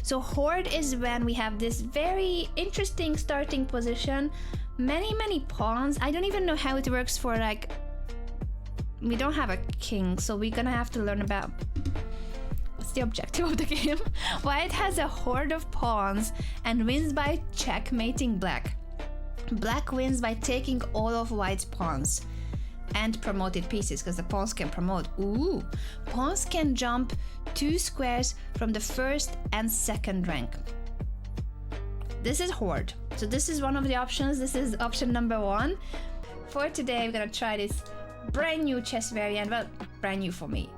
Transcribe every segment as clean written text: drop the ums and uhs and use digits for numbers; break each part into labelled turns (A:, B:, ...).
A: So Horde is when we have this very interesting starting position, many pawns. I don't even know how it works for, like, we don't have a king, so we're gonna have to learn about what's the objective of the game. White has a horde of pawns and wins by checkmating black. Black wins by taking all of white's pawns and promoted pieces, because the pawns can promote. Ooh, pawns can jump 2 squares from the first and second rank. This is Horde, so this is one of the options. This is option number 1. For today, we're gonna try this brand new chess variant. Well, brand new for me.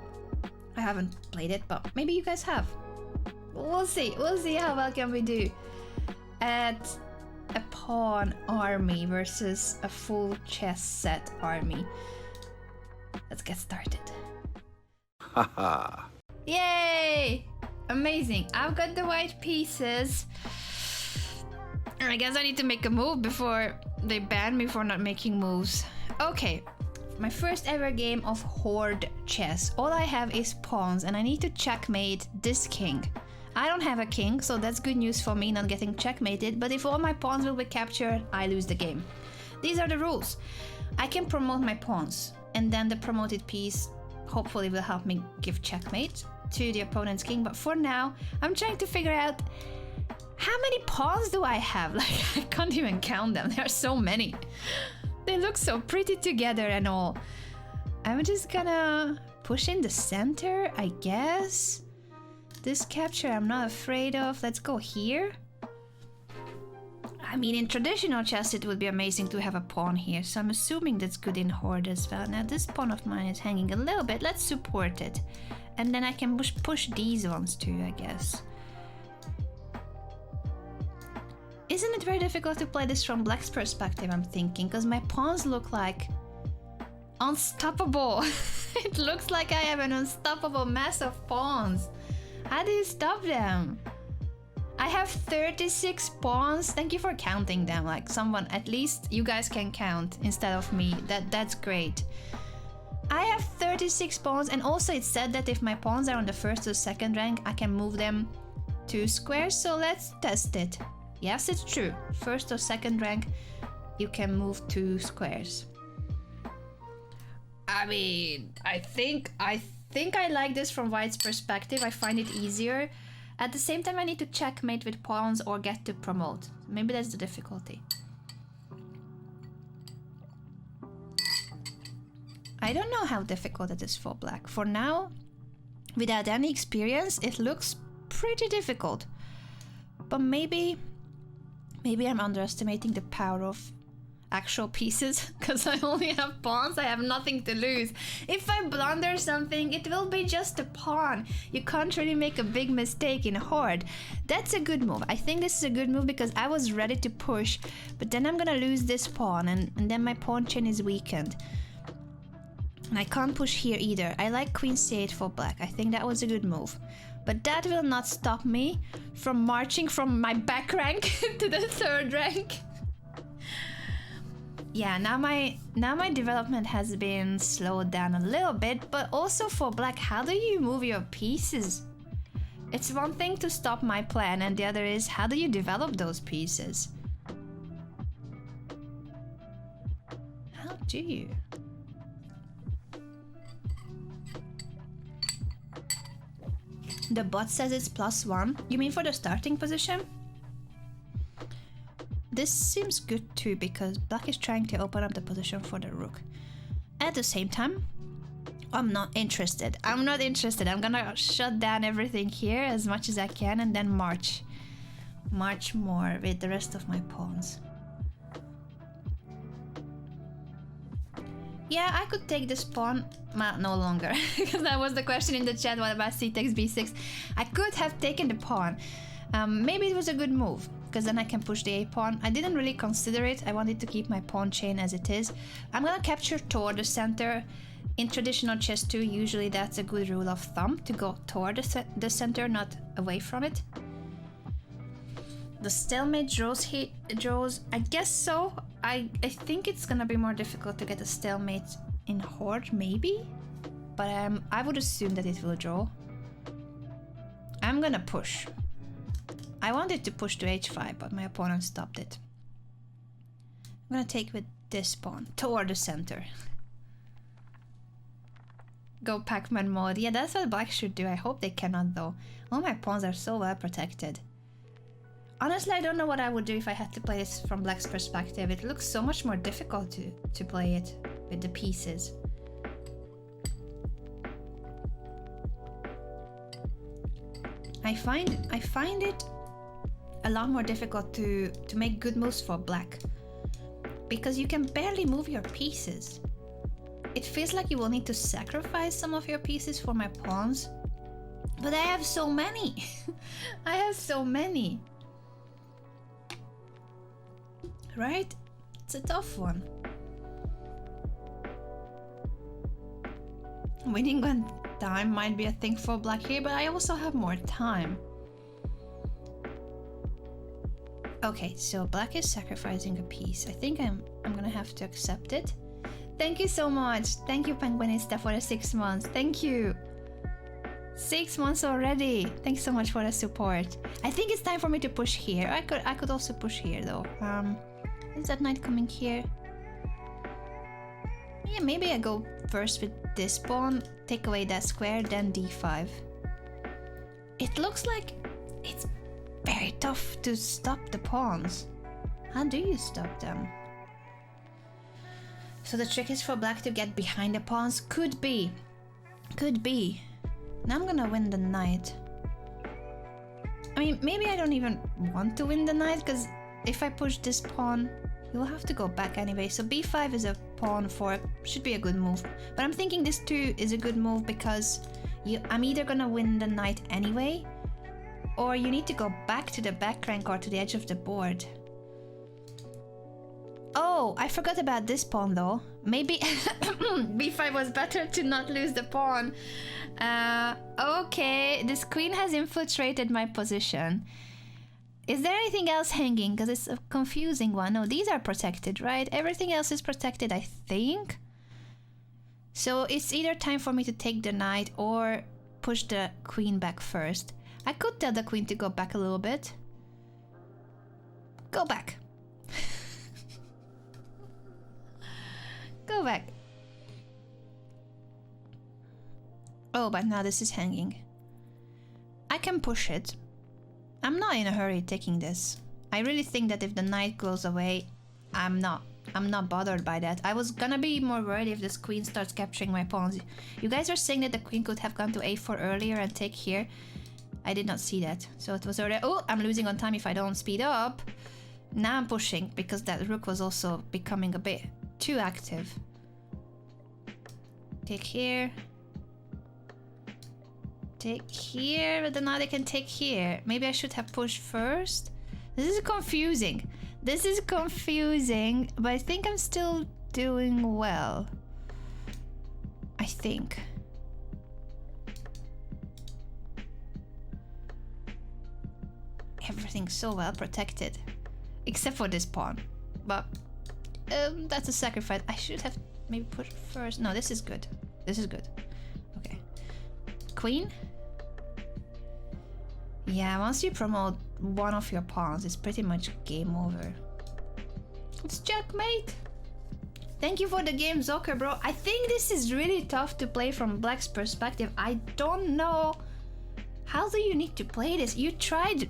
A: I haven't played it, but maybe you guys have. We'll see how well can we do at a pawn army versus a full chess set army. Let's get started.
B: Haha.
A: Yay! Amazing. I've got the white pieces. I guess I need to make a move before they ban me for not making moves. Okay. My first ever game of Horde chess. All I have is pawns and I need to checkmate this king. I don't have a king, so that's good news for me, not getting checkmated, but if all my pawns will be captured, I lose the game. These are the rules. I can promote my pawns, and then the promoted piece hopefully will help me give checkmate to the opponent's king, but for now, I'm trying to figure out how many pawns do I have? Like, I can't even count them, there are so many. They look so pretty together and all. I'm just gonna push in the center, I guess. This capture I'm not afraid of. Let's go here. I mean, in traditional chess it would be amazing to have a pawn here, so I'm assuming that's good in Horde as well. Now this pawn of mine is hanging a little bit. Let's support it. And then I can push these ones too, I guess. Isn't it very difficult to play this from black's perspective, I'm thinking, because my pawns look like unstoppable. It looks like I have an unstoppable mass of pawns. How do you stop them? I have 36 pawns. Thank you for counting them. Like someone, at least you guys can count instead of me. That's great. I have 36 pawns, and also it said that if my pawns are on the first or second rank, I can move them 2 squares. So let's test it. Yes, it's true. First or second rank, you can move 2 squares. I mean, I think I like this from white's perspective. I find it easier. At the same time, I need to checkmate with pawns or get to promote. Maybe that's the difficulty. I don't know how difficult it is for black. For now, without any experience, it looks pretty difficult. But maybe I'm underestimating the power of actual pieces, because I only have pawns. I have nothing to lose. If I blunder something, it will be just a pawn. You can't really make a big mistake in Horde. That's a good move. I think this is a good move because I was ready to push, but then I'm gonna lose this pawn, and then my pawn chain is weakened. And I can't push here either. I like queen c8 for black. I think that was a good move. But that will not stop me from marching from my back rank to the 3rd rank. Yeah, now my development has been slowed down a little bit, but also for black, how do you move your pieces? It's one thing to stop my plan, and the other is how do you develop those pieces? How do you? The bot says it's +1. You mean for the starting position? This seems good too, because black is trying to open up the position for the rook. At the same time, I'm not interested. I'm not interested. I'm gonna shut down everything here as much as I can and then march more with the rest of my pawns. Yeah, I could take this pawn. Well, no longer, because that was the question in the chat. What about c takes b6? I could have taken the pawn. Maybe it was a good move, because then I can push the a pawn. I didn't really consider it. I wanted to keep my pawn chain as it is. I'm gonna capture toward the center. In traditional chess too, usually that's a good rule of thumb, to go toward the center, not away from it. The stalemate draws, I guess so. I think it's gonna be more difficult to get a stalemate in Horde, maybe? But I would assume that it will draw. I'm gonna push. I wanted to push to h5, but my opponent stopped it. I'm gonna take with this pawn toward the center. Go Pac-Man mode. Yeah, that's what black should do. I hope they cannot though. All my pawns are so well protected. Honestly, I don't know what I would do if I had to play this from black's perspective. It looks so much more difficult to play it with the pieces. I find it a lot more difficult to make good moves for black, because you can barely move your pieces. It feels like you will need to sacrifice some of your pieces for my pawns, but I have so many. I have so many. Right? It's a tough one. Winning on time might be a thing for black here, but I also have more time. Okay, so black is sacrificing a piece. I think I'm gonna have to accept it. Thank you so much. Thank you, Penguinista, for the 6 months. Thank you. 6 months already. Thanks so much for the support. I think it's time for me to push here. I could also push here though. Is that knight coming here? Yeah, maybe I go first with this pawn, take away that square, then d5. It looks like it's very tough to stop the pawns. How do you stop them? So the trick is for black to get behind the pawns? Could be. Could be. Now I'm gonna win the knight. I mean, maybe I don't even want to win the knight, because if I push this pawn, we will have to go back anyway. So b5 is a pawn for, should be a good move. But I'm thinking this too is a good move because I'm either gonna win the knight anyway, or you need to go back to the back rank or to the edge of the board. Oh, I forgot about this pawn though. Maybe b5 was better to not lose the pawn. Okay, this queen has infiltrated my position. Is there anything else hanging? Because it's a confusing one. No, these are protected, right? Everything else is protected, I think. So it's either time for me to take the knight or push the queen back first. I could tell the queen to go back a little bit. Go back. Go back. Oh, but now this is hanging. I can push it. I'm not in a hurry taking this. I really think that if the knight goes away, I'm not bothered by that. I was gonna be more worried if this queen starts capturing my pawns. You guys are saying that the queen could have gone to a4 earlier and take here. I did not see that. So it was already... Oh, I'm losing on time if I don't speed up. Now I'm pushing because that rook was also becoming a bit too active. Take here. Take here, but then now they can take here. Maybe I should have pushed first. This is confusing. This is confusing, but I think I'm still doing well. I think. Everything's so well protected. Except for this pawn. But that's a sacrifice. I should have maybe pushed first. No, this is good. This is good. Okay. Queen? Yeah, once you promote one of your pawns, it's pretty much game over. It's checkmate. Thank you for the game, Zocker, bro. I think this is really tough to play from black's perspective. I don't know. How do you need to play this? You tried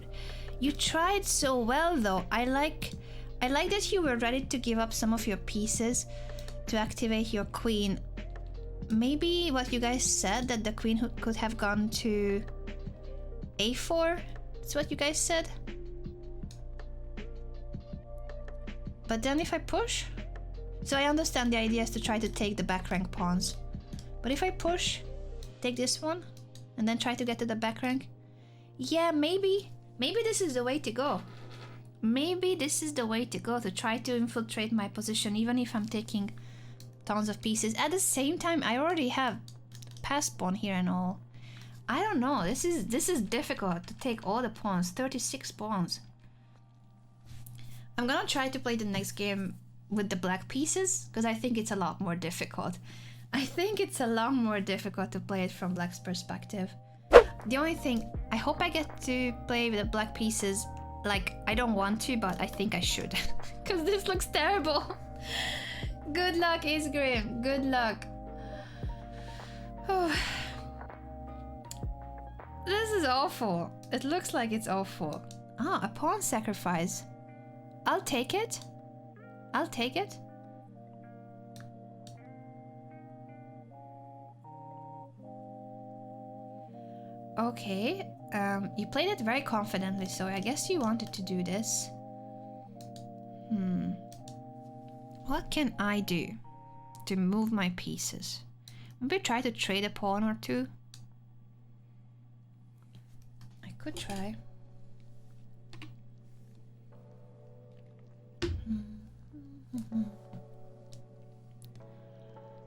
A: so well though. I like that you were ready to give up some of your pieces to activate your queen. Maybe what you guys said, that the queen could have gone to a4? That's what you guys said? But then if I push? So I understand the idea is to try to take the back rank pawns. But if I push, take this one, and then try to get to the back rank? Yeah, maybe this is the way to go. Maybe this is the way to go, to try to infiltrate my position, even if I'm taking tons of pieces. At the same time, I already have pass pawn here and all. I don't know. This is difficult to take all the pawns. 36 pawns. I'm gonna try to play the next game with the black pieces because I think it's a lot more difficult. I think it's a lot more difficult to play it from black's perspective. The only thing, I hope I get to play with the black pieces. Like, I don't want to, but I think I should. Because this looks terrible. Good luck, Ace Grim. Good luck. This is awful. It looks like it's awful. Ah, a pawn sacrifice. I'll take it. I'll take it. Okay. You played it very confidently, so I guess you wanted to do this. What can I do to move my pieces? Maybe try to trade a pawn or two. I could try.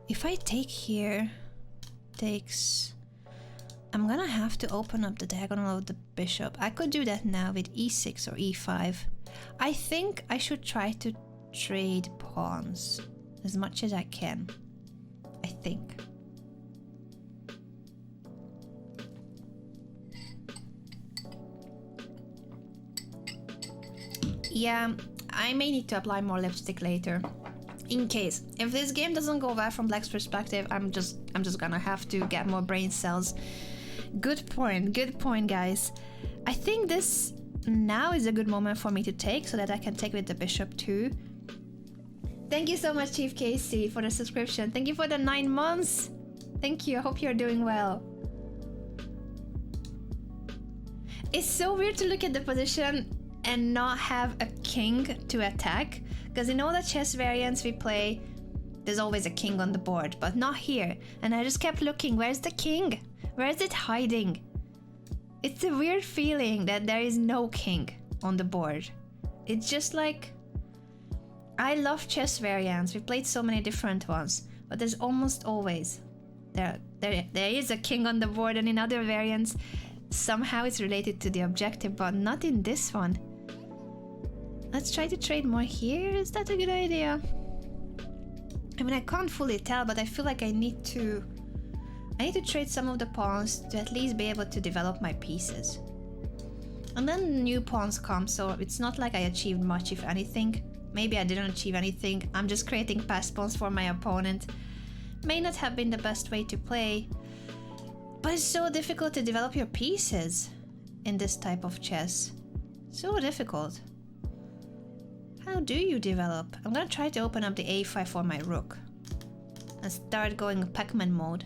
A: If I take here, takes... I'm gonna have to open up the diagonal of the bishop. I could do that now with e6 or e5. I think I should try to trade pawns as much as I can. I think. Yeah, I may need to apply more lipstick later. In case. If this game doesn't go well from Black's perspective, I'm just gonna have to get more brain cells. Good point, guys. I think this now is a good moment for me to take so that I can take with the bishop too. Thank you so much, Chief Casey, for the subscription. Thank you for the 9 months. Thank you. I hope you're doing well. It's so weird to look at the position and not have a king to attack. Because in all the chess variants we play, there's always a king on the board, but not here. And I just kept looking, where's the king? Where is it hiding? It's a weird feeling that there is no king on the board. It's just like... I love chess variants, we've played so many different ones, but there's almost always... There is a king on the board, and in other variants, somehow it's related to the objective, but not in this one. Let's try to trade more here, is that a good idea? I mean, I can't fully tell, but I feel like I need to trade some of the pawns to at least be able to develop my pieces. And then new pawns come, so it's not like I achieved much, if anything. Maybe I didn't achieve anything, I'm just creating pass pawns for my opponent. May not have been the best way to play, but it's so difficult to develop your pieces in this type of chess. So difficult. How do you develop? I'm gonna try to open up the a5 for my rook and start going Pac-Man mode.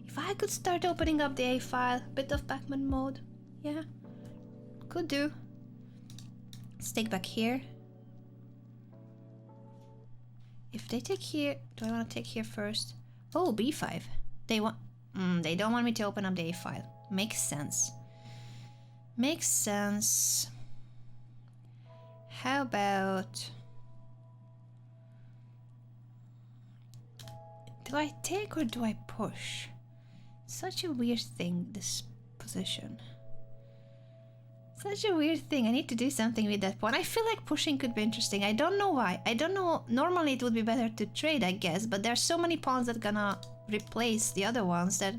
A: If I could start opening up the a file, bit of Pac-Man mode, yeah, could do. Let's take back here. If they take here, do I want to take here first? Oh, b5. They want. They don't want me to open up the a file. Makes sense. Makes sense. How about... Do I take or do I push? Such a weird thing, this position. Such a weird thing. I need to do something with that pawn. I feel like pushing could be interesting. I don't know why. I don't know. Normally it would be better to trade, I guess, but there are so many pawns that are gonna replace the other ones that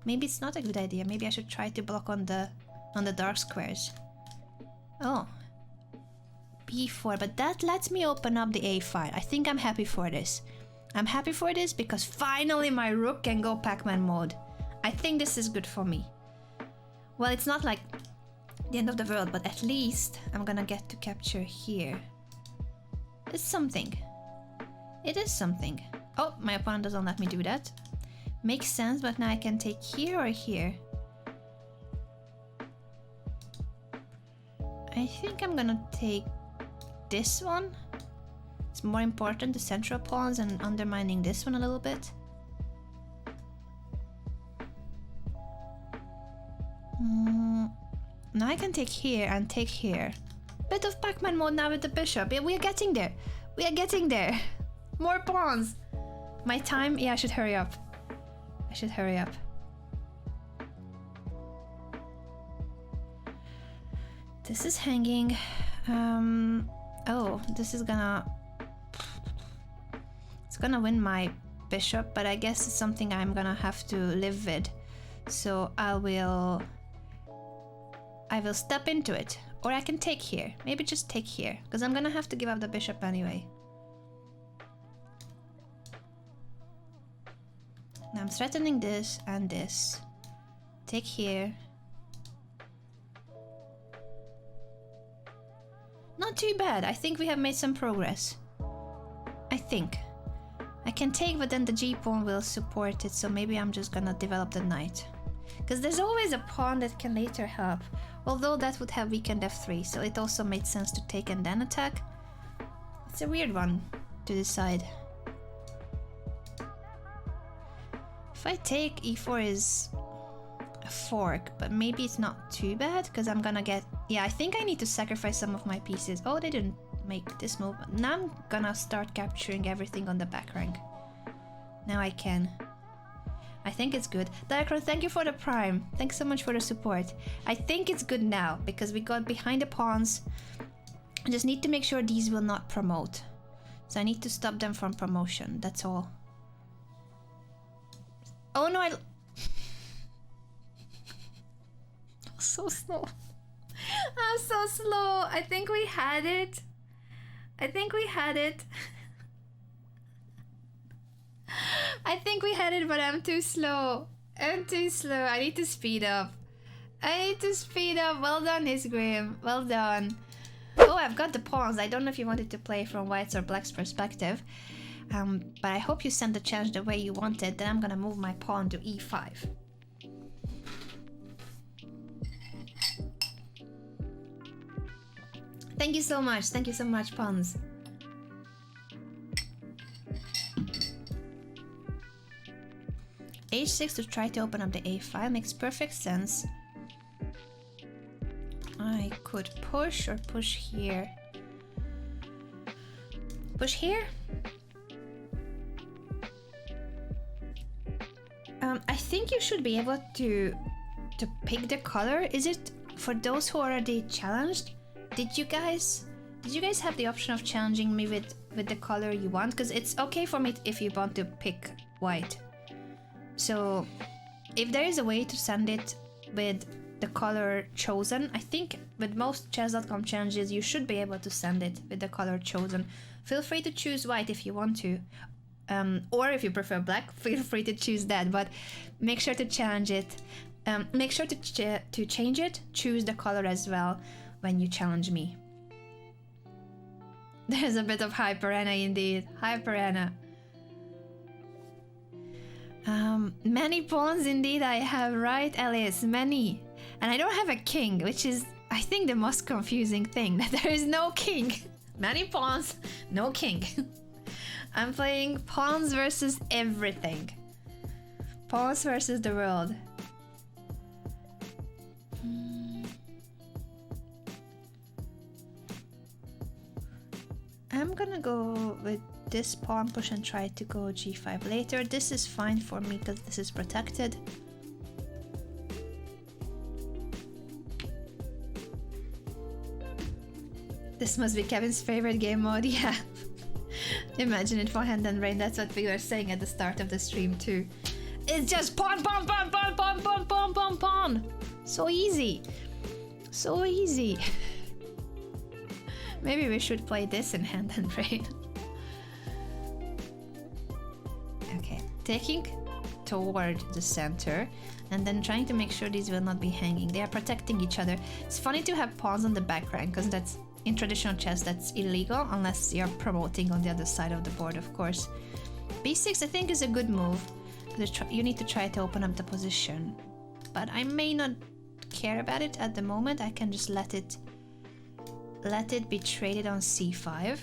A: maybe it's not a good idea. Maybe I should try to block on the dark squares. Oh. b4, but that lets me open up the a file. I think I'm happy for this. I'm happy for this because finally my rook can go Pac-Man mode. I think this is good for me. Well, it's not like the end of the world, but at least I'm gonna get to capture here. It's something. It is something. Oh, my opponent doesn't let me do that. Makes sense, but now I can take here or here. I think I'm gonna take this one. It's more important, the central pawns, and undermining this one a little bit. Now I can take here and take here. Bit of Pac-Man mode now with the bishop. Yeah, we are getting there. We are getting there. More pawns. My time? Yeah, I should hurry up. I should hurry up. This is hanging. Oh, this is gonna... It's gonna win my bishop, but I guess it's something I'm gonna have to live with. So I will step into it. Or I can take here. Maybe just take here. Because I'm gonna have to give up the bishop anyway. Now I'm threatening this and this. Take here. Not too bad. I think we have made some progress. I think. I can take, but then the G pawn will support it, so maybe I'm just gonna develop the knight. Because there's always a pawn that can later help. Although that would have weakened f3, so it also made sense to take and then attack. It's a weird one to decide. If I take, e4 is a fork, but maybe it's not too bad, because I'm gonna get... Yeah, I think I need to sacrifice some of my pieces. Oh, they didn't make this move. Now I'm gonna start capturing everything on the back rank. Now I can. I think it's good. Diacron, thank you for the prime. Thanks so much for the support. I think it's good now, because we got behind the pawns. I just need to make sure these will not promote. So I need to stop them from promotion, that's all. Oh no, I'm so slow. I'm so slow. I think we had it. I think we had it. I think we had it, but I'm too slow. I'm too slow. I need to speed up. I need to speed up. Well done, Isgrim. Well done. Oh, I've got the pawns. I don't know if you wanted to play from white's or black's perspective. But I hope you sent the challenge the way you wanted. Then I'm gonna move my pawn to e5. Thank you so much. Thank you so much, pawns. H6 to try to open up the a5 makes perfect sense. I could push or push here. Push here? I think you should be able to pick the color. Is it for those who already challenged? Did you guys have the option of challenging me with the color you want? Because it's okay for me if you want to pick white. So if there is a way to send it with the color chosen, I think with most chess.com challenges you should be able to send it with the color chosen. Feel free to choose white if you want to. Or if you prefer black, feel free to choose that, but make sure to challenge it. Make sure to change it, choose the color as well when you challenge me. There's a bit of Hyper Anna indeed. Hyper Anna. Many pawns indeed I have, right, Alice? Many. And I don't have a king, which is, I think, the most confusing thing, that there is no king. Many pawns, no king. I'm playing pawns versus everything. Pawns versus the world. I'm gonna go with this pawn push and try to go g5 later. This is fine for me because this is protected. This must be Kevin's favorite game mode, yeah. Imagine it for hand and brain, that's what we were saying at the start of the stream too. It's just pawn, pawn, pawn, pawn, pawn, pawn, pawn, pawn, pawn. So easy. So easy. Maybe we should play this in hand and brain. Okay, taking toward the center and then trying to make sure these will not be hanging. They are protecting each other. It's funny to have pawns on the back rank because that's in traditional chess that's illegal unless you're promoting on the other side of the board, of course. b6 I think is a good move. You need to try to open up the position, but I may not care about it at the moment. I can just let it be traded on c5.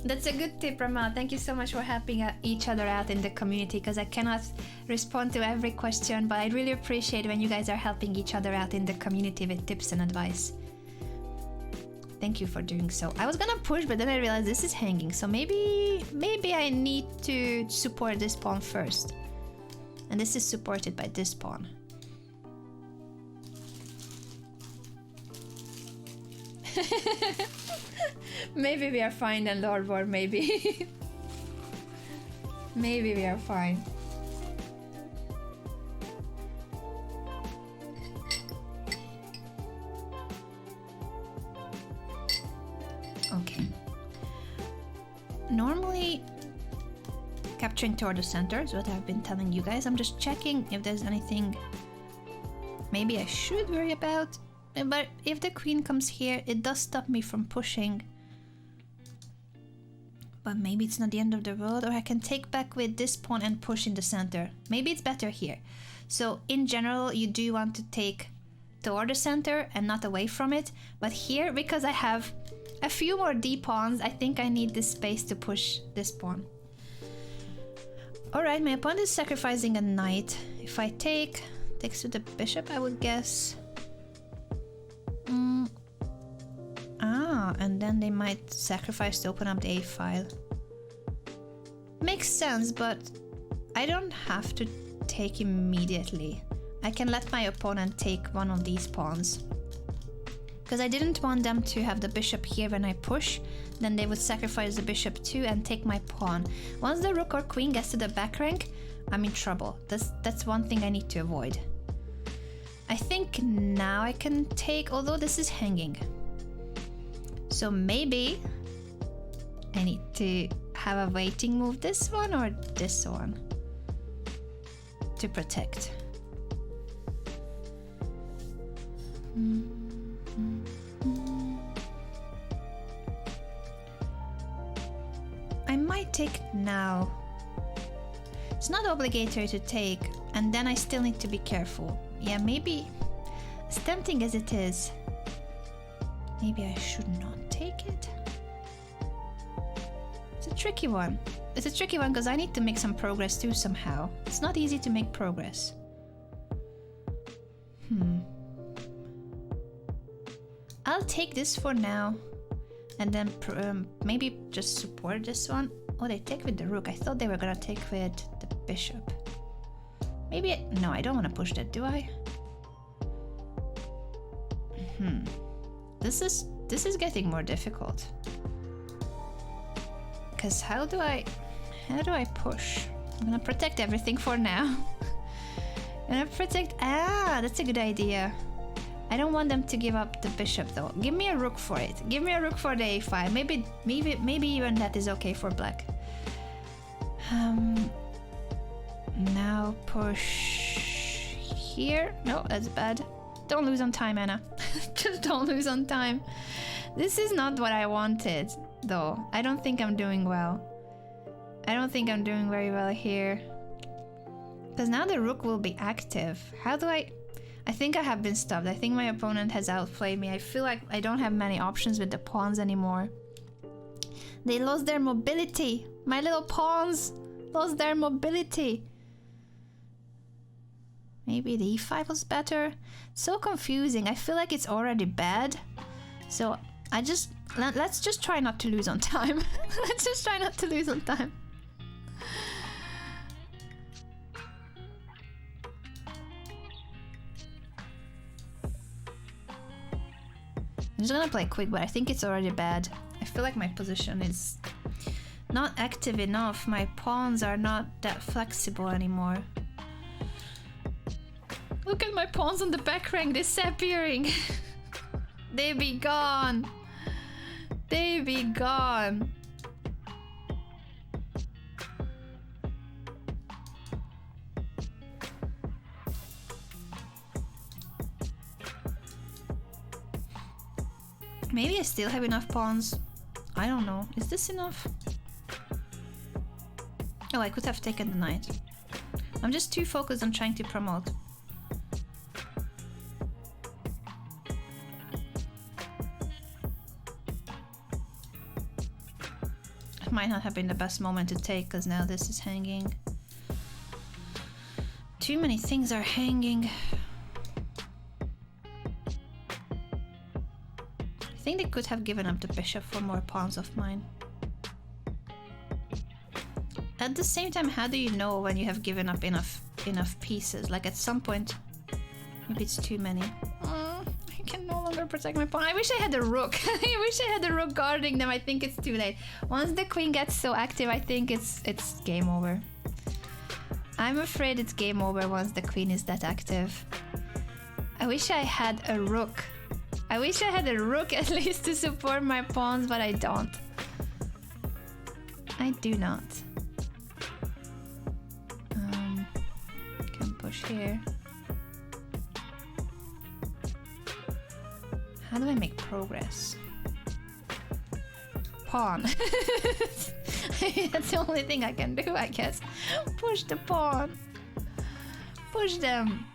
A: That's a good tip, Ramal. Thank you so much for helping each other out in the community, because I cannot respond to every question, but I really appreciate when you guys are helping each other out in the community with tips and advice. Thank you for doing so. I was gonna push, but then I realized this is hanging, so maybe I need to support this pawn first. And this is supported by this pawn. Maybe we are fine then, Lord War, maybe. Maybe we are fine. Okay. Normally, capturing toward the center is what I've been telling you guys. I'm just checking if there's anything maybe I should worry about. But if the queen comes here, it does stop me from pushing. But maybe it's not the end of the world, or I can take back with this pawn and push in the center. Maybe it's better here. So in general, you do want to take toward the center and not away from it. But here, because I have a few more D pawns, I think I need this space to push this pawn. Alright, my opponent is sacrificing a knight. If I takes to the bishop, I would guess. And then they might sacrifice to open up the A file. Makes sense, but I don't have to take immediately. I can let my opponent take one of these pawns. Because I didn't want them to have the bishop here when I push, then they would sacrifice the bishop too and take my pawn. Once the rook or queen gets to the back rank, I'm in trouble. That's one thing I need to avoid. I think now I can take, although this is hanging. So maybe I need to have a waiting move, this one or this one, to protect. I might take now. It's not obligatory to take, and then I still need to be careful. Yeah, maybe, as tempting as it is, maybe I should not take it. It's a tricky one. It's a tricky one because I need to make some progress too somehow. It's not easy to make progress. I'll take this for now, and then maybe just support this one. Oh, they take with the rook. I thought they were gonna take with the bishop. Maybe no, I don't want to push that, do I? This is getting more difficult. Cause how do I push? I'm gonna protect everything for now. I'm gonna protect. That's a good idea. I don't want them to give up the bishop though. Give me a rook for it. Give me a rook for the a5. Maybe even that is okay for black. Now push here. No, that's bad. Don't lose on time, Anna. Just don't lose on time. This is not what I wanted, though. I don't think I'm doing well. I don't think I'm doing very well here. Because now the rook will be active. How do I think I have been stopped. I think my opponent has outplayed me. I feel like I don't have many options with the pawns anymore. They lost their mobility. My little pawns lost their mobility. Maybe the e5 was better. So confusing. I feel like it's already bad. So let's just try not to lose on time. Let's just try not to lose on time. I'm just gonna play quick, but I think it's already bad. I feel like my position is not active enough. My pawns are not that flexible anymore. Look at my pawns on the back rank disappearing. They be gone. They be gone. Maybe I still have enough pawns. I don't know. Is this enough? Oh, I could have taken the knight. I'm just too focused on trying to promote. It might not have been the best moment to take because now this is hanging. Too many things are hanging. I think they could have given up the bishop for more pawns of mine. At the same time, how do you know when you have given up enough pieces? Like at some point, maybe it's too many. I can no longer to protect my pawn. I wish I had a rook. I wish I had a rook guarding them. I think it's too late. Once the queen gets so active, I think it's game over. I'm afraid it's game over once the queen is that active. I wish I had a rook. I wish I had a rook at least to support my pawns, but I don't. I do not. Can push here. How do I make progress? Pawn. That's the only thing I can do, I guess. Push the pawn. Push them.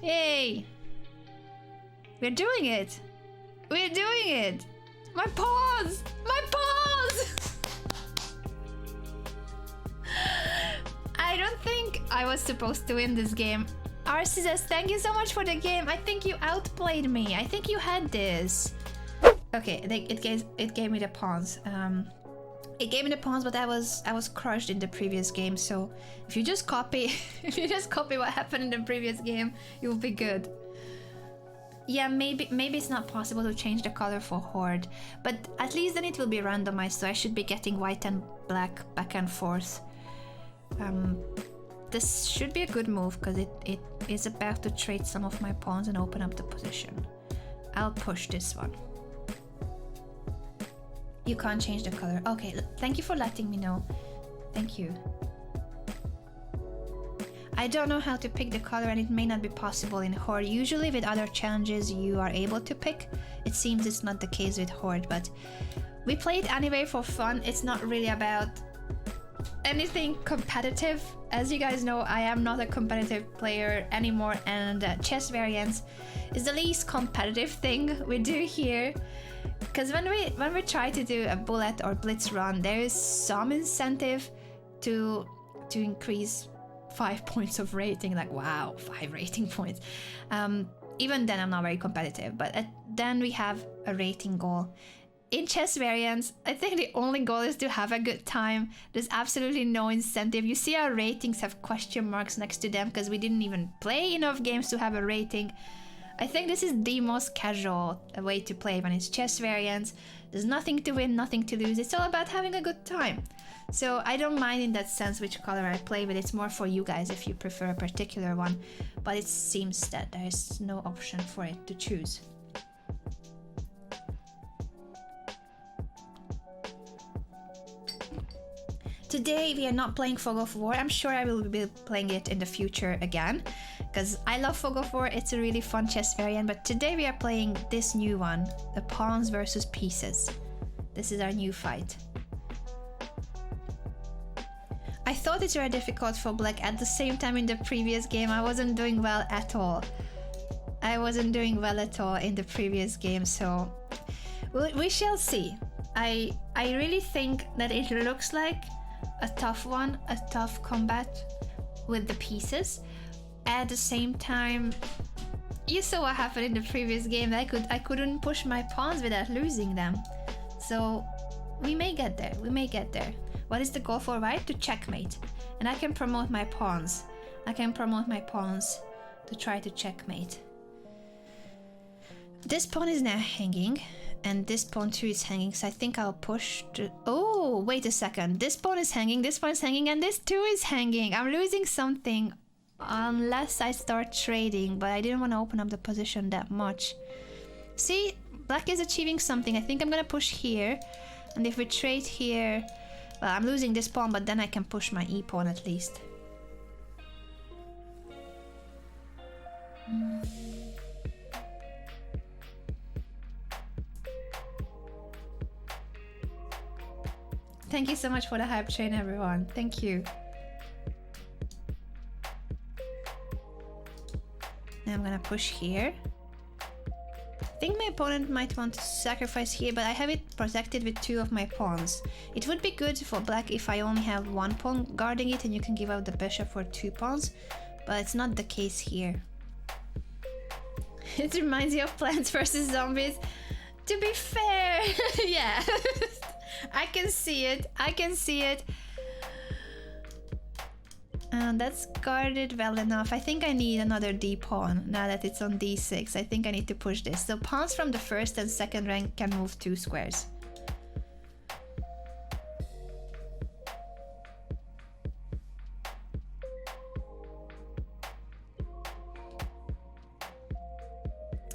A: Yay! We're doing it! We're doing it! My pawns! My pawns! I don't think I was supposed to win this game. Arcee says, thank you so much for the game. I think you outplayed me. I think you had this. Okay, it gave me the pawns. It gave me the pawns, but I was crushed in the previous game. So if you just copy, what happened in the previous game, you'll be good. Yeah, maybe it's not possible to change the color for Horde, but at least then it will be randomized. So I should be getting white and black back and forth. This should be a good move because it is about to trade some of my pawns and open up the position. I'll push this one. You can't change the color. Okay, thank you for letting me know. Thank you. I don't know how to pick the color and it may not be possible in Horde. Usually with other challenges you are able to pick. It seems it's not the case with Horde, but we play it anyway for fun. It's not really about anything competitive. As you guys know, I am not a competitive player anymore, and Chess Variants is the least competitive thing we do here. Because when we try to do a bullet or blitz run, there is some incentive to increase 5 points of rating. Like, wow, 5 rating points. Even then I'm not very competitive, but then we have a rating goal. In Chess Variants, I think the only goal is to have a good time. There's absolutely no incentive. You see our ratings have question marks next to them because we didn't even play enough games to have a rating. I think this is the most casual way to play when it's Chess Variants. There's nothing to win, nothing to lose. It's all about having a good time. So I don't mind in that sense which color I play with. It's more for you guys if you prefer a particular one. But it seems that there's no option for it to choose. Today we are not playing Fog of War. I'm sure I will be playing it in the future again, because I love Fog of War. It's a really fun chess variant, but today we are playing this new one, the Pawns versus Pieces. This is our new fight. I thought it was difficult for Black. At the same time in the previous game I wasn't doing well at all. I wasn't doing well at all in the previous game, so we shall see. I really think that it looks like a tough one, a tough combat with the pieces. At the same time, you saw what happened in the previous game. I couldn't push my pawns without losing them. So we may get there, we may get there. What is the goal for white? To checkmate. And I can promote my pawns. I can promote my pawns to try to checkmate. This pawn is now hanging, and this pawn too is hanging, so I think I'll push to... Oh, wait a second. This pawn is hanging, this pawn is hanging, and this too is hanging. I'm losing something unless I start trading, but I didn't want to open up the position that much. See, Black is achieving something. I think I'm gonna push here, and if we trade here... Well, I'm losing this pawn, but then I can push my e-pawn at least. Thank you so much for the hype train, everyone. Thank you. Now I'm gonna push here. I think my opponent might want to sacrifice here, but I have it protected with 2 of my pawns. It would be good for Black if I only have 1 pawn guarding it and you can give out the bishop for 2 pawns, but it's not the case here. It reminds you of Plants vs Zombies. To be fair, yeah. I can see it. I can see it. That's guarded well enough. I think I need another D pawn now that it's on D6. I think I need to push this. So pawns from the first and second rank can move 2 squares.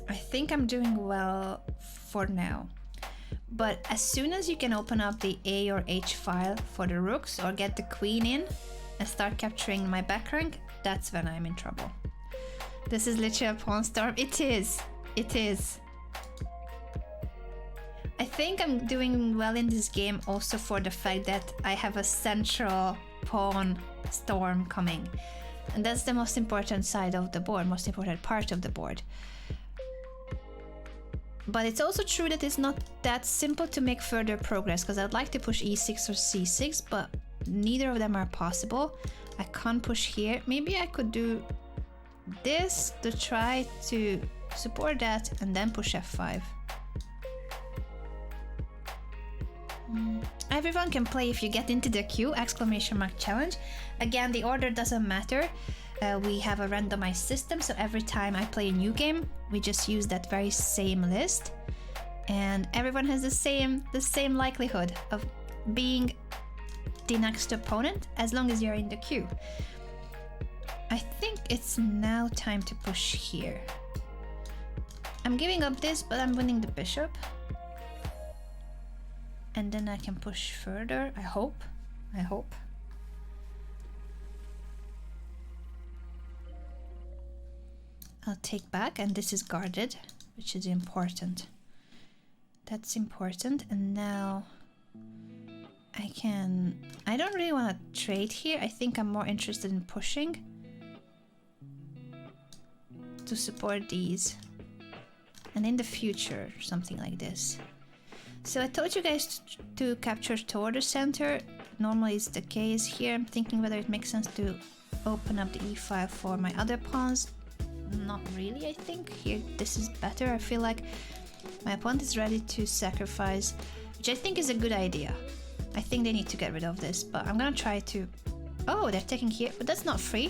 A: I think I'm doing well for now. But as soon as you can open up the A or H file for the rooks or get the queen in and start capturing my back rank, that's when I'm in trouble. This is literally a pawn storm. It is. It is. I think I'm doing well in this game also for the fact that I have a central pawn storm coming. And that's the most important side of the board, most important part of the board. But it's also true that it's not that simple to make further progress, because I'd like to push e6 or c6, but neither of them are possible. I can't push here. Maybe I could do this to try to support that and then push f5. Everyone can play if you get into the queue, ! challenge. Again, the order doesn't matter. We have a randomized system, so every time I play a new game, we just use that very same list, and everyone has the same likelihood of being the next opponent as long as you're in the queue. I think it's now time to push here. I'm giving up this, but I'm winning the bishop. And then I can push further, I hope. I'll take back, and this is guarded, which is important. That's important, and now I don't really want to trade here. I think I'm more interested in pushing to support these, and in the future, something like this. So I told you guys to capture toward the center. Normally it's the case here. I'm thinking whether it makes sense to open up the e5 for my other pawns. Not really, I think. Here, this is better. I feel like my opponent is ready to sacrifice, which I think is a good idea. I think they need to get rid of this, but I'm gonna try to... Oh, they're taking here, but that's not free.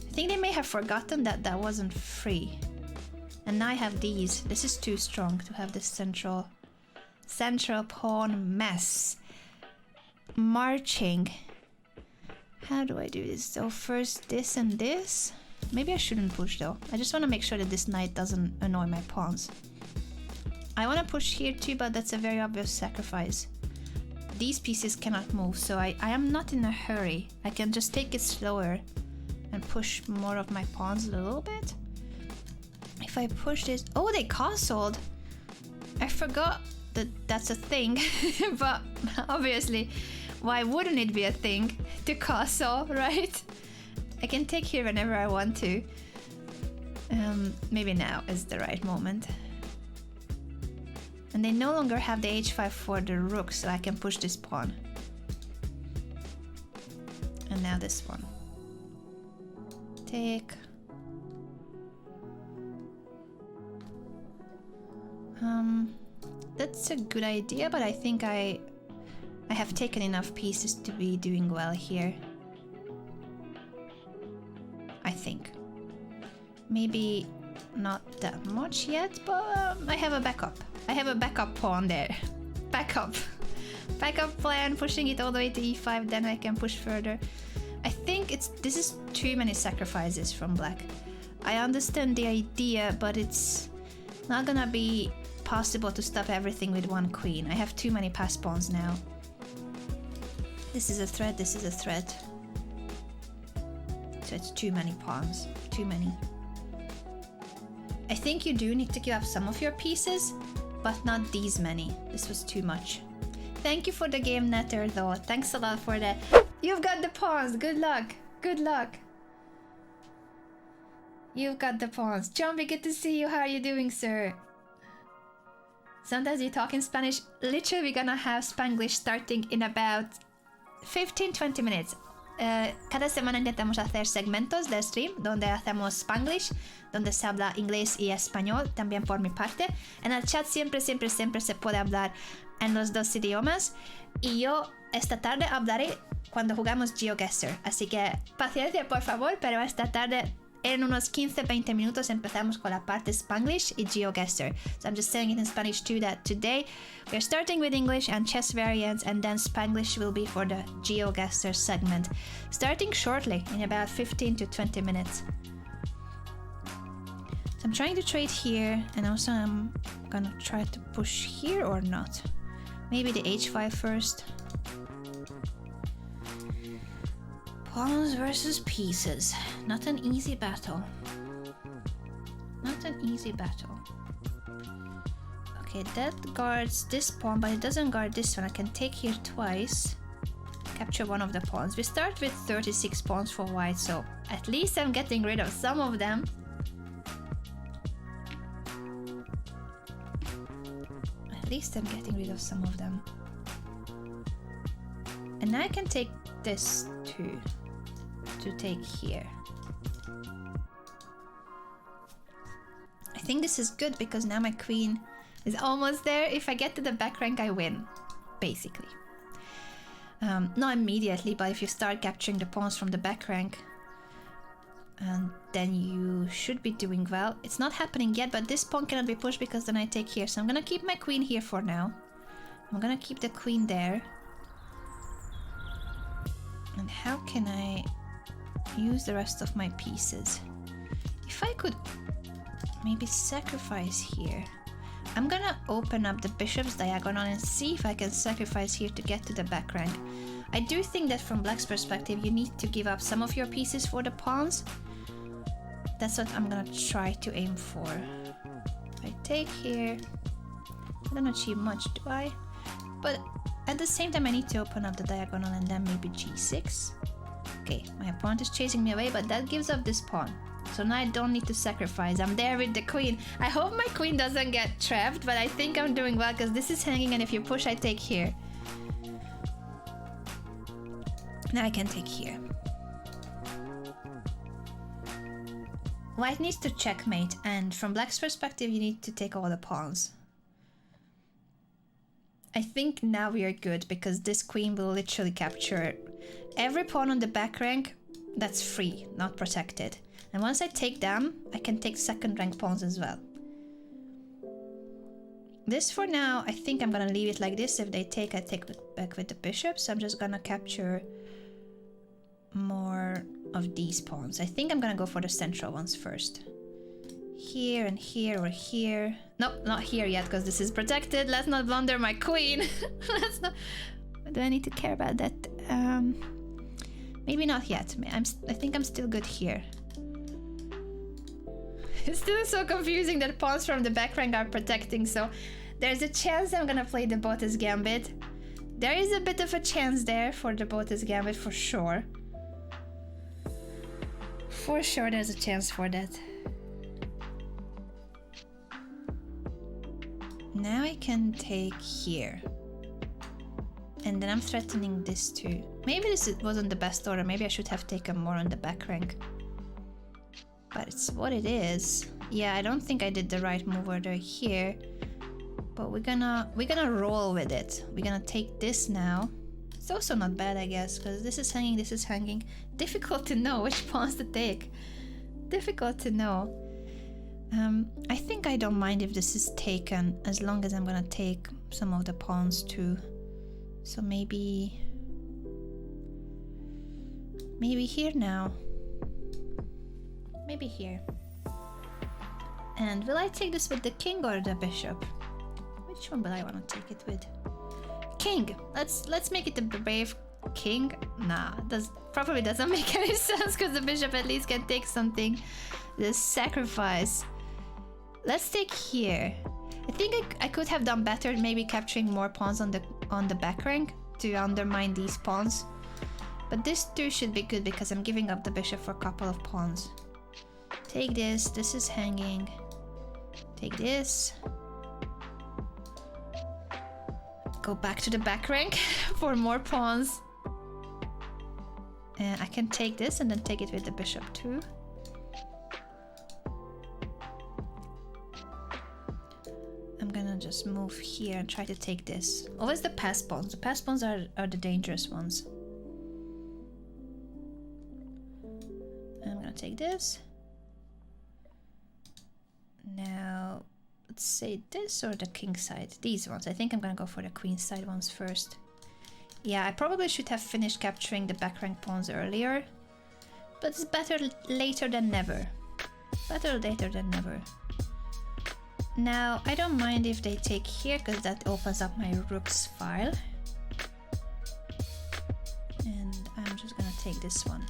A: I think they may have forgotten that that wasn't free. And now I have these. This is too strong to have this central pawn mess. Marching. How do I do this? So first this and this. Maybe I shouldn't push though. I just want to make sure that this knight doesn't annoy my pawns. I want to push here too, but that's a very obvious sacrifice. These pieces cannot move, so I am not in a hurry. I can just take it slower and push more of my pawns a little bit. If I push this... Oh, they castled! I forgot that that's a thing, but obviously, why wouldn't it be a thing to castle, right? I can take here whenever I want to. Maybe now is the right moment. And they no longer have the h5 for the rook, so I can push this pawn. And now this one. Take. That's a good idea, but I think I have taken enough pieces to be doing well here. I think. Maybe not that much yet, but I have a backup. I have a backup pawn there. Backup plan, pushing it all the way to e5, then I can push further. I think this is too many sacrifices from black. I understand the idea, but it's not gonna be possible to stop everything with one queen. I have too many pass pawns now. This is a threat, this is a threat. So it's too many pawns, too many. I think you do need to give up some of your pieces, but not these many. This was too much. Thank you for the game, Netter, though. Thanks a lot for that. You've got the pawns. Good luck. Good luck. You've got the pawns. Jumpy, good to see you. How are you doing, sir? Sometimes we talk in Spanish. Literally, we're gonna have Spanglish starting in about 15-20 minutes. Cada semana intentamos hacer segmentos del stream donde hacemos Spanglish, donde se habla inglés y español, también por mi parte. En el chat siempre se puede hablar en los dos idiomas. Y yo esta tarde hablaré cuando jugamos GeoGuessr. Así que paciencia por favor, pero esta tarde en unos 15-20 minutos empezamos con la parte Spanglish y GeoGuessr. So I'm just saying it in Spanish too that today we're starting with English and chess variants, and then Spanglish will be for the GeoGuessr segment, starting shortly in about 15 to 20 minutes. So I'm trying to trade here, and also I'm gonna try to push here or not. Maybe the h5 first. Pawns versus pieces. Not an easy battle. Not an easy battle. Okay, that guards this pawn, but it doesn't guard this one. I can take here twice. Capture one of the pawns. We start with 36 pawns for white, so at least I'm getting rid of some of them. At least I'm getting rid of some of them. And now I can take this too. To take here. I think this is good because now my queen is almost there. If I get to the back rank, I win, basically. Not immediately, but if you start capturing the pawns from the back rank, and then you should be doing well. It's not happening yet, but this pawn cannot be pushed because then I take here. So I'm gonna keep my queen here for now. I'm gonna keep the queen there. And how can I use the rest of my pieces? If I could maybe sacrifice here. I'm gonna open up the bishop's diagonal and see if I can sacrifice here to get to the back rank. I do think that from black's perspective you need to give up some of your pieces for the pawns. That's what I'm gonna try to aim for. If I take here, I don't achieve much, do I? But at the same time I need to open up the diagonal and then maybe g6. Okay, my opponent is chasing me away, but that gives up this pawn. So now I don't need to sacrifice. I'm there with the queen. I hope my queen doesn't get trapped, but I think I'm doing well because this is hanging, and if you push, I take here. Now I can take here. White needs to checkmate, and from black's perspective, you need to take all the pawns. I think now we are good because this queen will literally capture every pawn on the back rank that's free, not protected. And once I take them, I can take second rank pawns as well. This for now, I think I'm gonna leave it like this. If they take, I take back with the bishop. So I'm just gonna capture more of these pawns. I think I'm gonna go for the central ones first. Here and here or here. No, not here yet because this is protected. Let's not blunder my queen. Let's not. Do I need to care about that? Maybe not yet. I think I'm still good here. It's still so confusing that pawns from the back rank are protecting, so there's a chance I'm gonna play the Botas Gambit. There is a bit of a chance there for the Botas Gambit, for sure. For sure there's a chance for that. Now I can take here. And then I'm threatening this too. Maybe this wasn't the best order. Maybe I should have taken more on the back rank. But it's what it is. Yeah, I don't think I did the right move order here. But we're gonna roll with it. We're gonna take this now. It's also not bad, I guess, because this is hanging, this is hanging. Difficult to know which pawns to take. Difficult to know. I think I don't mind if this is taken, as long as I'm gonna take some of the pawns too. So maybe here now. Maybe here. And will I take this with the king or the bishop? Which one will I want to take it with? King. Let's make it the brave king. Nah, probably doesn't make any sense because the bishop at least can take something. The sacrifice. Let's take here. I think I could have done better, maybe capturing more pawns on the back rank to undermine these pawns. But this too should be good because I'm giving up the bishop for a couple of pawns. Take this. This is hanging. Take this. Go back to the back rank for more pawns. And I can take this and then take it with the bishop too. I'm gonna just move here and try to take this. Always the pass pawns. The pass pawns are the dangerous ones. I'm gonna take this. Now, let's say this or the king side. These ones. I think I'm gonna go for the queen side ones first. Yeah, I probably should have finished capturing the back rank pawns earlier. But it's better later than never. Better later than never. Now, I don't mind if they take here, because that opens up my rook's file. And I'm just gonna take this one.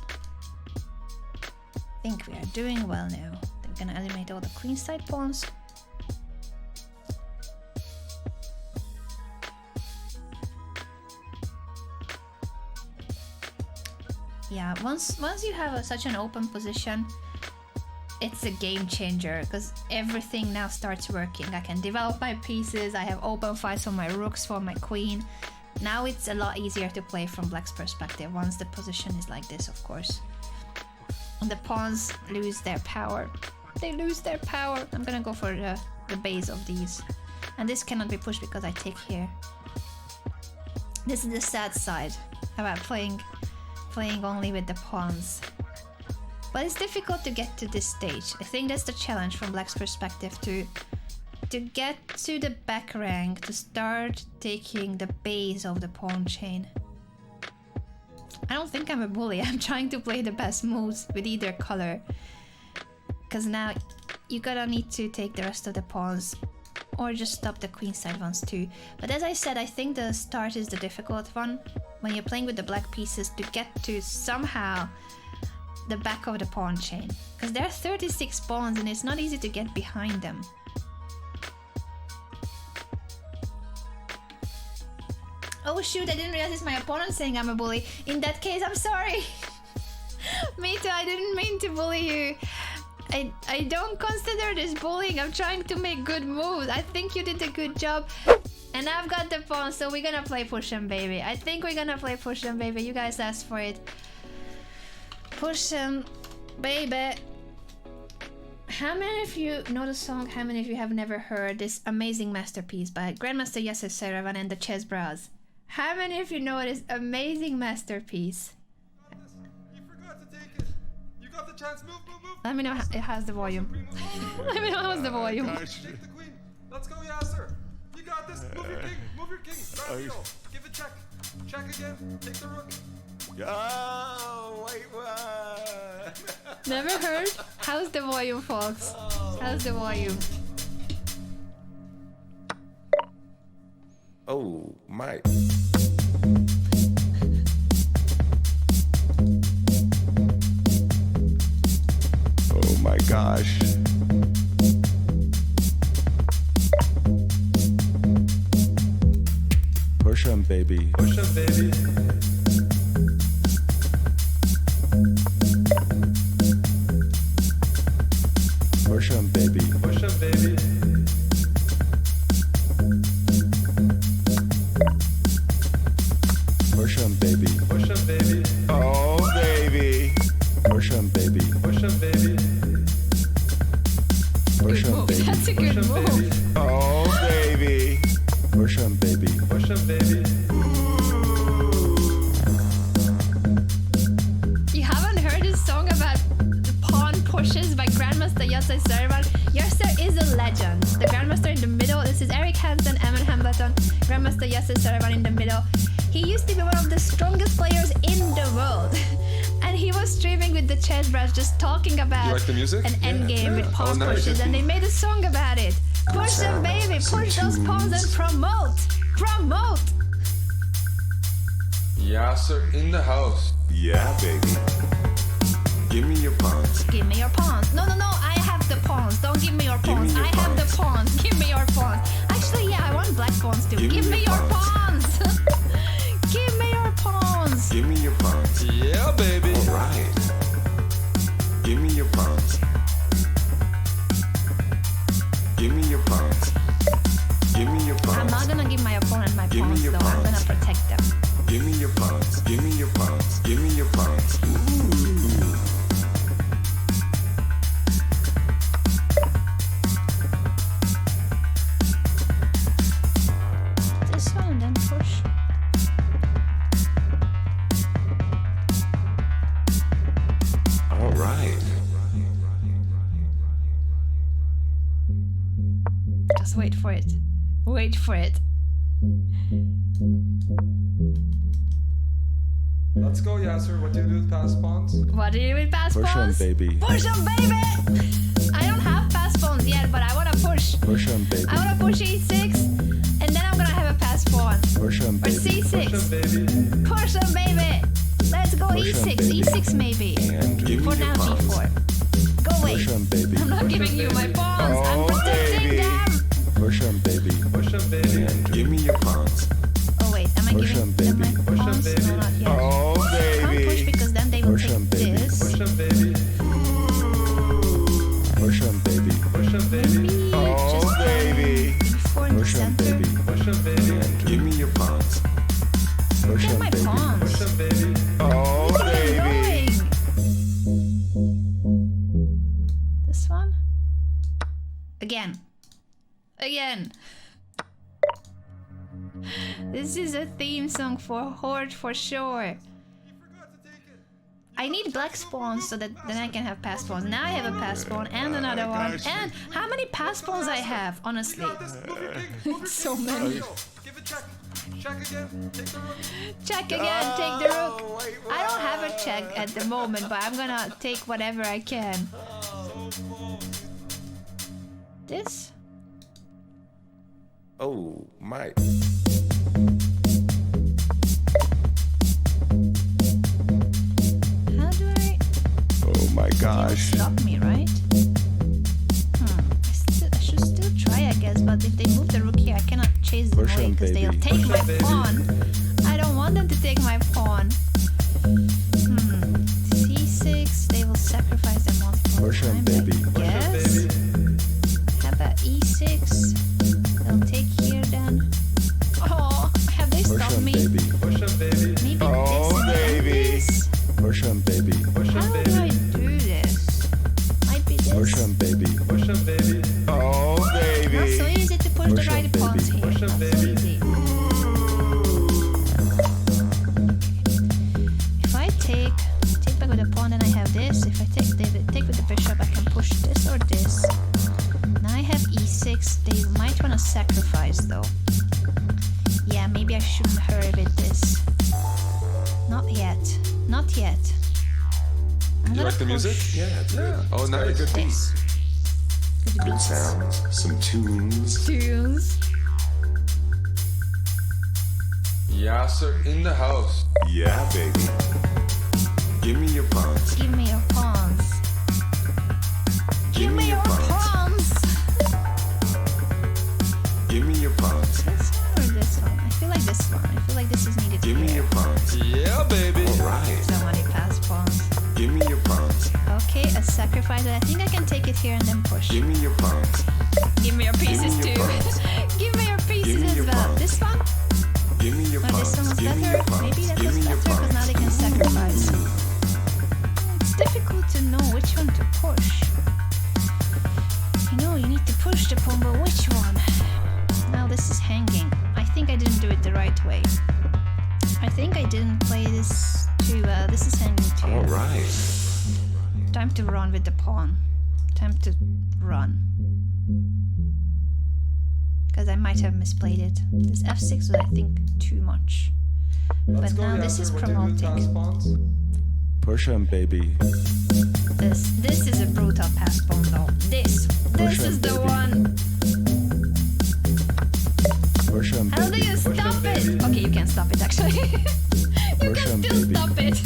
A: I think we are doing well now. We're gonna eliminate all the queenside pawns. Yeah, once you have such an open position, it's a game changer, because everything now starts working. I can develop my pieces, I have open files for my rooks, for my queen. Now it's a lot easier to play from black's perspective once the position is like this, of course. And the pawns lose their power. They lose their power. I'm gonna go for the base of these. And this cannot be pushed because I take here. This is the sad side about playing only with the pawns. But it's difficult to get to this stage. I think that's the challenge from black's perspective, to get to the back rank, to start taking the base of the pawn chain. I don't think I'm a bully. I'm trying to play the best moves with either color. Because now you gotta need to take the rest of the pawns, or just stop the queenside ones too. But as I said, I think the start is the difficult one. When you're playing with the black pieces, to get to somehow the back of the pawn chain. Because there are 36 pawns and it's not easy to get behind them. Oh shoot, I didn't realize it's my opponent saying I'm a bully. In that case, I'm sorry. Me too, I didn't mean to bully you. I don't consider this bullying. I'm trying to make good moves. I think you did a good job. And I've got the pawn, so we're gonna play Push 'em Baby. I think we're gonna play Push 'em Baby. You guys asked for it. Push 'em Baby. How many of you know the song? How many of you have never heard this amazing masterpiece by Grandmaster Yasser Seiravan and the Chess Bros? How many of you know this amazing masterpiece?
B: You forgot to take it. You got the chance. Move.
A: Let me know how it has the volume. Let me know how it's the volume.
B: Take the queen. Let's go, Yasser. You got this. Move your king. Raphael. Give it check. Check again. Take the rook.
C: Oh, wait, what?
A: Never heard? How's the volume, folks? How's the volume?
C: Oh, Mike. Oh my gosh. Push 'em, baby.
B: Push 'em, baby.
C: Push 'em, baby.
B: Push 'em, baby.
C: Push 'em, baby.
B: Push 'em, baby.
C: Oh, baby. Push 'em, baby.
B: Push 'em, baby.
C: Push
A: Good
C: 'em,
A: move.
C: baby.
A: That's a good
B: Push 'em,
A: move.
B: baby.
C: Oh, baby. Push 'em, baby.
B: Push 'em, baby.
A: You haven't heard this song about the pawn pushes by Grandmaster Yasser Seiravan? Yasser is a legend. The Grandmaster in the middle. This is Eric Hansen, Evan Hambleton, Grandmaster Yasser Seiravan in the middle. He used to be one of the strongest players in the world. And he was streaming with the Chess Bros, just talking about
B: You like the music?
A: an endgame with pawn
B: nice.
A: pushes, and they made a song about it. Push them, baby, push those pawns and promote! Promote!
B: Yasser in the house.
C: Yeah, baby. Give me your pawns.
A: Give me your pawns. No, I have the pawns. Don't give me your pawns.
C: your
A: I have the pawns. Give me your pawns. Actually, yeah, I want black pawns too. Give me your pawns. Give me your pawns.
C: Give me your pawns.
B: Yeah, baby.
C: All right. Give me your pawns. Give me your pawns. Give me your pawns.
A: I'm not gonna give my opponent my
C: Give me
A: pawns
C: your
A: though. I'm gonna
C: pawns.
A: protect them.
C: Give me your pawns. Give me your pawns. Give me your pawns. Ooh.
A: this one and then push.
C: All right.
A: Just wait for it. Wait for it.
B: Let's go, Yasser. What do you do with pass pawns?
A: What do you do with pass
D: Push 'em,
A: pawns?
D: baby.
A: Push 'em, baby! I don't have pass pawns yet, but I wanna push.
D: Push 'em, baby.
A: I wanna push e6, and then I'm gonna have a pass pawn.
D: Push 'em,
A: Or
D: baby.
A: c6.
B: Push 'em, baby.
A: Push 'em, baby! Let's go
D: Push 'em,
A: e6,
D: baby.
A: e6 maybe.
C: And give
A: For
C: me your
A: now,
C: pawns.
A: g4. Go away.
D: Push 'em, baby.
A: I'm not giving you my pawns. I'm
D: Oh,
A: protecting
D: baby.
A: them.
D: Push 'em, baby.
B: Push 'em, baby.
C: And give me your pawns.
A: Oh wait, am I
D: Push
A: giving
D: 'em,
A: them my
D: baby.
B: Push 'em,
A: pawns?
B: baby.
A: No, not yet.
D: Oh,
A: Can't push
D: baby.
A: because then they will
D: Push
A: take
D: 'em, baby.
A: this.
B: Push 'em, baby.
D: Push 'em, baby.
B: Push 'em, baby.
A: Maybe
D: Oh,
A: just
D: baby.
A: before in the
D: Push 'em,
A: center.
D: baby.
B: Push 'em, baby.
C: And give me your pawns.
D: Push
A: Get
D: 'em,
A: my
D: baby.
A: pawns.
B: Push 'em, baby.
D: Oh,
A: Where are you
D: baby.
A: going? This one? Again. Again. This is a theme song for Horde for sure.
B: You forgot to take it.
A: I need black spawns so that then I can have pass spawns. Now I have a pass spawn and another one. And how many pass spawns I have, honestly?
B: You got this. Move your king. Move your
A: So
B: king.
A: many.
B: Give it check. Check again. Take the rook.
A: Check again, take the rook. I don't have a check at the moment, but I'm gonna take whatever I can. This?
C: Oh, my.
A: How do I...
D: Oh my
A: They will
D: gosh.
A: stop me, right? I should still try, I guess, but if they move the rook here, I cannot chase them
D: Push
A: away
D: 'em,
A: because they'll
D: baby.
A: take
B: Push
A: my
B: 'em, baby.
A: pawn. I don't want them to take my pawn. C6, they will sacrifice them multiple
D: Push 'em,
A: times,
D: baby.
A: I
B: Push 'em,
A: guess.
B: baby.
A: How about E6? They'll take here then. Oh, have they
D: Push
A: stopped
D: 'em,
A: me?
D: baby.
B: Push 'em, baby.
A: Maybe
D: Oh,
A: this and then
D: baby.
A: this?
D: Push 'em, baby.
B: Push 'em,
A: How do
B: baby.
A: I do this? Might be this.
D: Push 'em, baby.
B: Push 'em, baby.
D: Oh,
A: Not so
D: baby.
A: easy to push the
D: Push 'em,
A: right
D: baby.
A: pawns here.
B: Push 'em,
A: Not so
B: baby.
A: easy. If I take back with the pawn, then I have this. If I take with the bishop, I can push this or this. Now I have e6. They might want to sacrifice though. Yeah, maybe I shouldn't hurry with this. Not yet. Not yet. I'm
C: You
A: gonna
C: like the music?
A: push
C: Yeah, it's good. Oh, nice. Good
A: this. Good
C: Good
A: beats.
C: sounds. Some tunes.
A: Tunes.
B: Yasser in the house.
C: Yeah, baby. Give me your pawns.
A: Give me your pawns. Give me your pawns.
C: Give me your pawns.
A: This one or this one? I feel like this one. I feel like this is needed
C: Give me
A: here.
C: your pawns.
B: Yeah, baby.
C: All right.
A: So many pass pawns.
C: Give me your pawns.
A: Okay, a sacrifice. I think I can take it here and then push.
C: Give me your pawns.
A: Give me your pieces
C: Give me
A: too.
C: your pawns.
A: Give me your pieces
C: Give me
A: as
C: your
A: well.
C: pawns.
A: This one
C: Give me your
A: or this one
C: pawns.
A: was
C: Give me your
A: better.
C: pawns.
A: Maybe that
C: Give
A: was
C: me your
A: better because now they can
C: pawns.
A: sacrifice. It's difficult to know which one to push. You know, you need to push the pawn, but which one? Now this is hanging. I think I didn't do it the right way. I think I didn't play this too well. This is hanging too.
C: All right.
A: Time to run with the pawn. Time to run. Because I might have misplayed it. This f6 was, I think, too much.
B: Let's
A: But
B: go,
A: now this
B: Yasser.
A: is
B: What do you do with pass
A: promoting.
B: pawns?
D: Push 'em, baby.
A: This is a brutal pass pawn though. This
D: Push 'em,
A: is the
D: baby.
A: one.
D: Push 'em,
A: How do
D: baby.
A: you stop
B: baby.
A: it? Okay, you can stop it actually. You
D: Push
A: can
D: 'em,
A: still
D: baby.
A: stop it.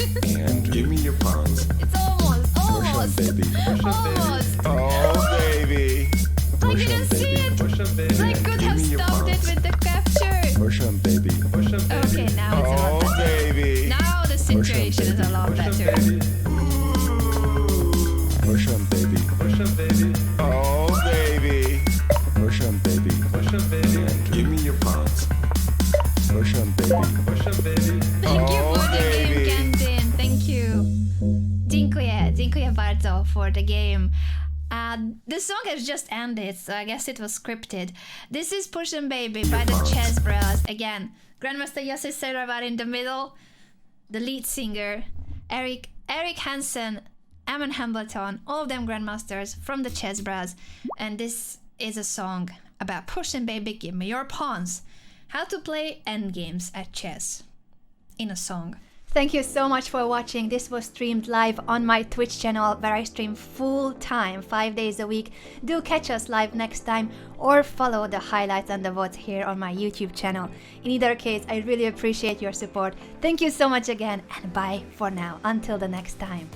C: And give me your pawns.
A: It's almost,
D: Push 'em,
A: almost,
D: baby.
A: almost.
D: Oh, baby.
A: I
D: Push 'em,
A: didn't see
D: baby.
A: it.
B: Push 'em, baby.
A: I could
C: Give
A: have
C: me your
A: stopped it
C: pawns.
A: with the capture.
D: Push 'em, baby.
B: Push 'em, baby.
A: Okay, now it's a lot
D: Oh,
A: better.
D: baby.
A: Now the situation is a lot
B: Push 'em,
A: better.
B: baby.
D: Push 'em, baby.
B: Push 'em, baby.
D: Oh, baby. Push 'em, baby.
B: Push 'em, baby.
C: Give me your pawns.
D: Push 'em, baby.
B: Push 'em, baby.
A: Thank you
D: Oh,
A: for the game,
D: baby.
A: Kentin. Thank you. Dziękuję bardzo for the game. The song has just ended, so I guess it was scripted. This is Pushin' Baby by the Chess Bros. Again, Grandmaster Yossi Seravar in the middle, the lead singer, Eric Hansen, Ammon Hambleton, all of them Grandmasters from the Chess Bros. And this is a song about Pushin' Baby, give me your pawns. How to play endgames at chess in a song. Thank you so much for watching. This was streamed live on my Twitch channel where I stream full time, 5 days a week. Do catch us live next time or follow the highlights and the VODs here on my YouTube channel. In either case, I really appreciate your support. Thank you so much again and bye for now. Until the next time.